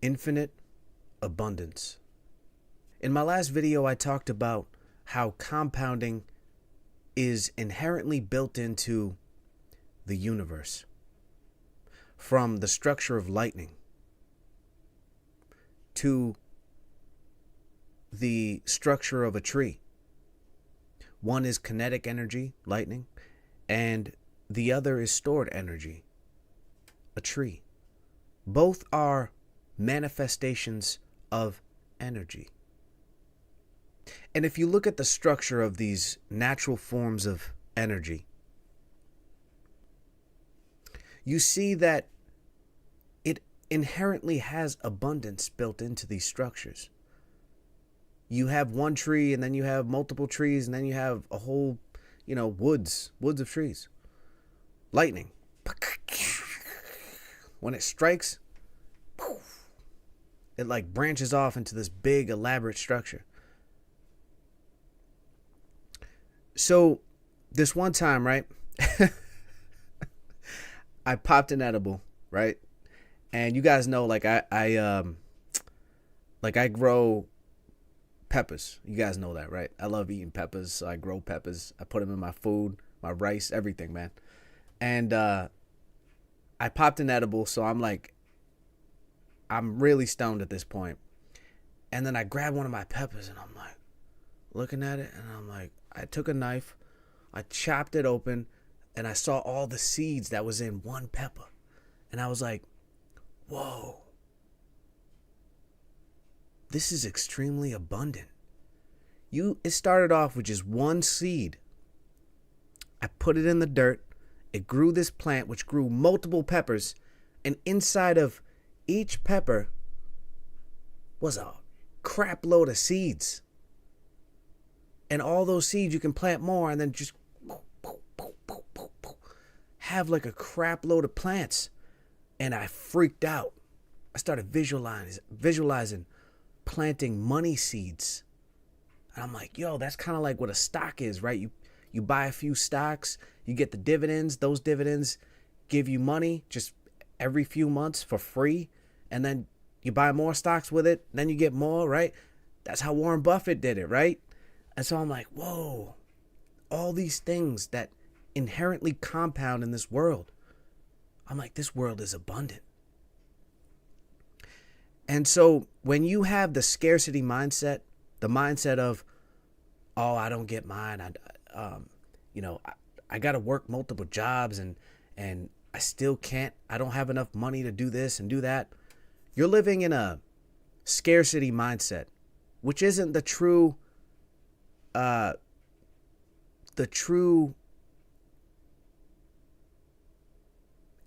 Infinite abundance. In my last video, I talked about how compounding is inherently built into the universe. From the structure of lightning to the structure of a tree. One is kinetic energy, lightning, and the other is stored energy, a tree. Both are manifestations of energy. And if you look at the structure of these natural forms of energy, you see that it inherently has abundance built into these structures. You have one tree, and then you have multiple trees, and then you have a whole, woods of trees. Lightning. When it strikes, it like branches off into this big elaborate structure. So this one time, right, I popped an edible, right? And you guys know, like I grow peppers. You guys know that, right? I love eating peppers, so I grow peppers. I put them in my food, my rice, everything, man. And I popped an edible, so I'm really stoned at this point. And then I grabbed one of my peppers, and I'm like looking at it, and I'm like, I took a knife, I chopped it open, and I saw all the seeds that was in one pepper. And I was like, whoa, this is extremely abundant. It started off with just one seed. I put it in the dirt. It grew this plant, which grew multiple peppers. And inside of each pepper was a crap load of seeds. And all those seeds, you can plant more and then just have like a crap load of plants. And I freaked out. I started visualizing planting money seeds. And I'm like, yo, that's kind of like what a stock is, right? You buy a few stocks, you get the dividends. Those dividends give you money just every few months for free. And then you buy more stocks with it. Then you get more, right? That's how Warren Buffett did it, right? And so I'm like, whoa, all these things that inherently compound in this world. I'm like, this world is abundant. And so when you have the scarcity mindset, the mindset of, oh, I don't get mine. I got to work multiple jobs and I still can't. I don't have enough money to do this and do that. You're living in a scarcity mindset, which isn't the true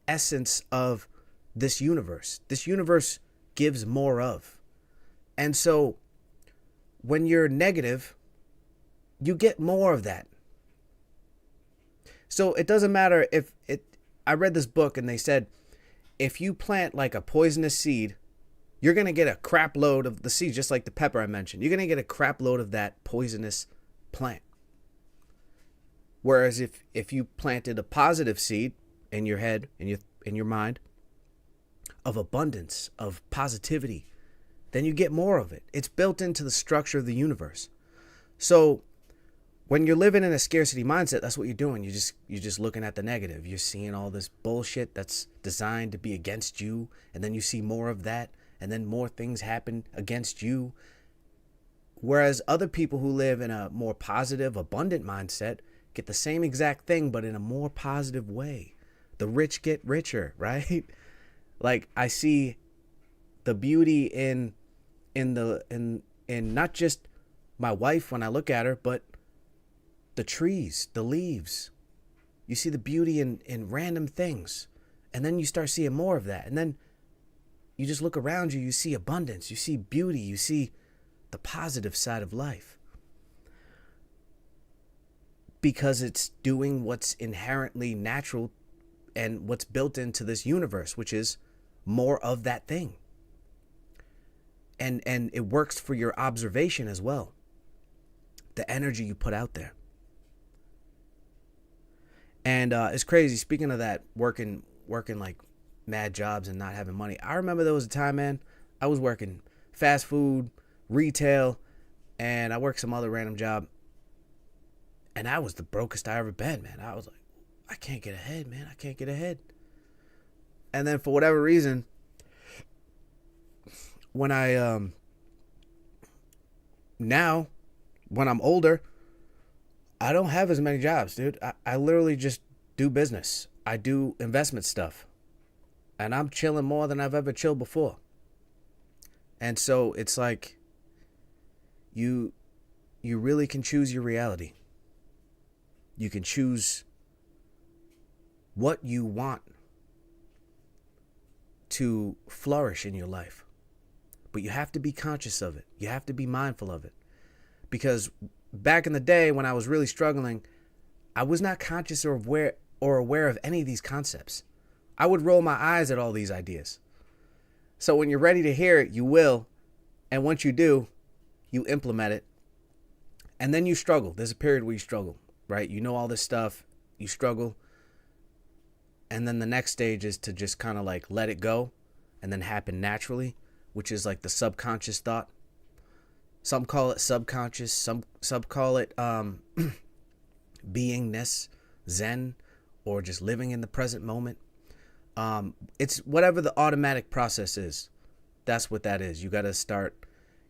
essence of this universe. This universe gives more of. And so when you're negative, you get more of that. So it doesn't matter I read this book and they said, if you plant like a poisonous seed, you're going to get a crap load of the seed, just like the pepper I mentioned. You're going to get a crap load of that poisonous plant. Whereas if you planted a positive seed in your head, in your mind, of abundance, of positivity, then you get more of it. It's built into the structure of the universe. So when you're living in a scarcity mindset, that's what you're doing. You're just looking at the negative. You're seeing all this bullshit that's designed to be against you, and then you see more of that, and then more things happen against you. Whereas other people who live in a more positive, abundant mindset get the same exact thing, but in a more positive way. The rich get richer, right? Like I see the beauty in not just my wife when I look at her, but the trees, the leaves. You see the beauty in random things. And then you start seeing more of that. And then you just look around you, you see abundance, you see beauty, you see the positive side of life. Because it's doing what's inherently natural and what's built into this universe, which is more of that thing. And it works for your observation as well. The energy you put out there. And it's crazy. Speaking of that, working like mad jobs and not having money. I remember there was a time, man, I was working fast food, retail, and I worked some other random job. And I was the brokest I ever been, man. I was like, I can't get ahead, man. I can't get ahead. And then for whatever reason, when now, when I'm older, I don't have as many jobs, dude. I literally just do business. I do investment stuff. And I'm chilling more than I've ever chilled before. And so it's like you really can choose your reality. You can choose what you want to flourish in your life. But you have to be conscious of it. You have to be mindful of it. Because back in the day when I was really struggling, I was not conscious or aware of any of these concepts. I would roll my eyes at all these ideas. So when you're ready to hear it, you will. And once you do, you implement it. And then you struggle. There's a period where you struggle, right? You know all this stuff. You struggle. And then the next stage is to just kind of like let it go and then happen naturally, which is like the subconscious thought. Some call it subconscious. Some call it beingness, Zen, or just living in the present moment. It's whatever the automatic process is. That's what that is. You got to start.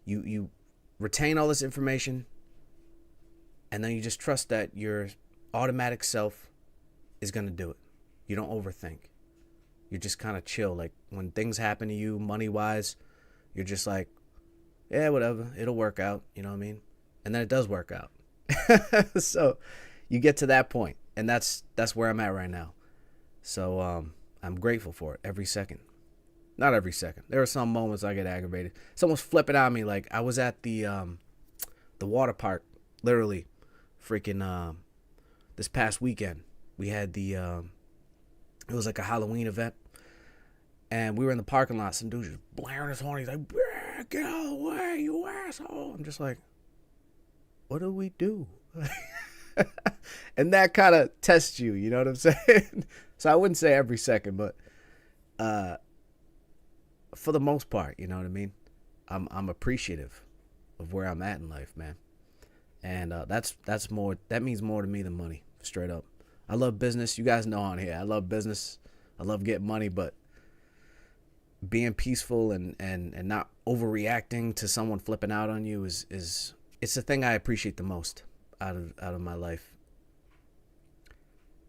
You retain all this information, and then you just trust that your automatic self is going to do it. You don't overthink. You just kind of chill. Like when things happen to you, money-wise, you're just like, yeah, whatever. It'll work out. You know what I mean? And then it does work out. So you get to that point, and that's where I'm at right now. So I'm grateful for it every second. Not every second. There are some moments I get aggravated. Someone's flipping on me. Like I was at the water park, literally, freaking this past weekend. We had it was like a Halloween event, and we were in the parking lot. Some dude just blaring his horn. He's like, "Get out of the way, you asshole!" I'm just like, what do we do? And that kind of tests you. You know what I'm saying? So I wouldn't say every second, but for the most part, you know what I mean? I'm appreciative of where I'm at in life, man. And that's more. That means more to me than money, straight up. I love business. You guys know on here, I love business. I love getting money, but being peaceful and not overreacting to someone flipping out on you is it's the thing I appreciate the most out of my life.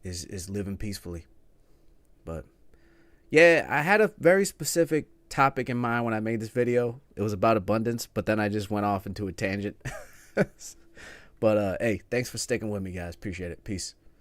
Is living peacefully. But yeah, I had a very specific topic in mind when I made this video. It was about abundance, but then I just went off into a tangent. But hey, thanks for sticking with me, guys. Appreciate it. Peace.